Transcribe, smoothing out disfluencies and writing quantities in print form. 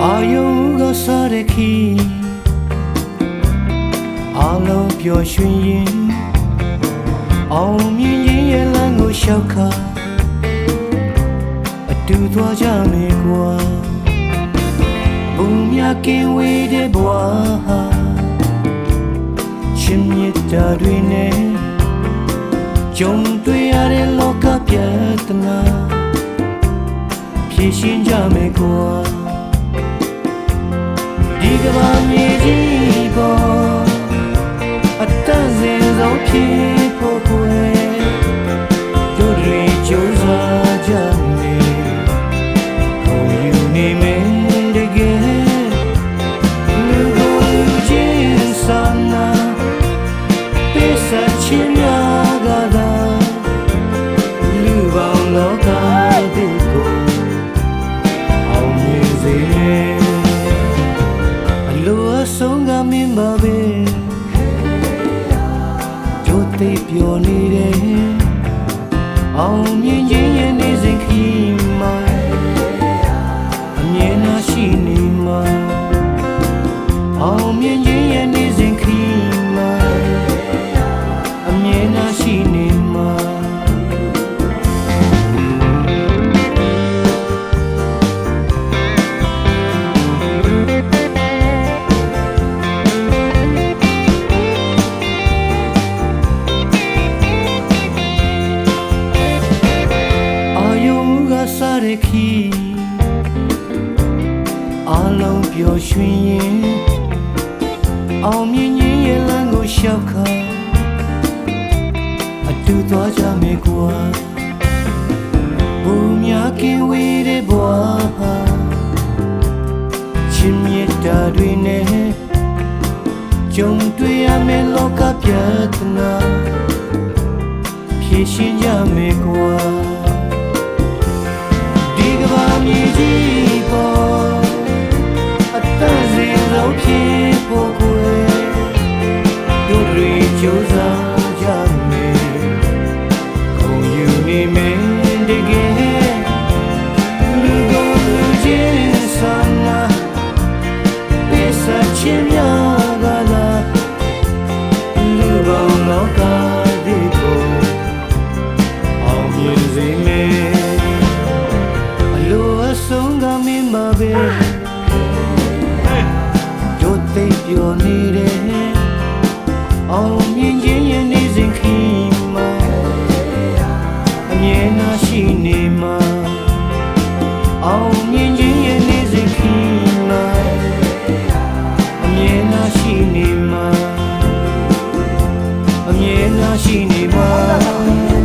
အာယုံကစားတဲ့ခီအလုံးပျော်ရွှင်ရင်အောင်မြင်ရင်ရဲ့လမ်းကိုလျှောက်ခါအတူသွားကြမယ်ကွာဘုံမြကင်းဝေးတဲ့ဘဝဟာချစ်မြတ်တာတွေနဲ့ကြုံတွေ့ရတဲ့လောကပြဿနာဖြေရှင်းကြမယ်ကွာဒီကဘာမြေကြီးပေါ်အတန်းစင်ဆုံးဖြစ်ဖို့ကွယ်တို့တွေကြိုးစားကြမယ်ဘုံယူနေမယ်တကယ်လူကိုလူချင်းစာနာပေးဆက်ချင်ရတာလူပေါင်းလောကဒီကိုအောင်မြင်စေမယ်လိုအဆုံးကမင်းပါပဲကြိုးသိပျော်နေတယ်အောင်မြင်ခြင်းရဲ့နေစဉ်ခီးမှာအမြဲတမ်းရှိနေမှာအောင်မြင်ခြင်းရဲ့နေစဉ်ခီးမှာအမြဲတမ်းရှိနေမှာစားတဲ့ခီအလုံးပျော်ရွှင်ရင်အောင်မြင်ရင်ရဲ့လမ်းကိုလျှောက်ခါအတူသွားကြမယ်ကွာဘုံများကင်းဝေးတဲ့ဘဝဟာချစ်မြတ်တာတွေနဲ့ကြုံတွေ့ရမယ့်လောကပြဿနာဖြေရှင်းကြမယ်ကွာမြေကြီးပေါ်အတန်းစင်လုံးဖြစ်ဖို့ကိုယ်တို့တွေကြိုးစားကြမယ်ခုံယူနေမယ်တကယ်လူကိုလူချင်းစာနာပေးဆက်ချင်ရတာလူပေါင်းလောကဒီကိုအောင်မြင်စေမယ်ဆုံးကမင်းပါပဲတို့သိပျော်နေတယ်အောင်မြင်ခြင်းရဲ့နေစဉ်ခီးမှာအမြဲတမ်းရှိနေမှာအောင်မြင်ခြင်းရဲ့နေစဉ်ခီးမှာအမြဲတမ်းရှိနေမှာအမြဲတမ်းရှိနေမှာ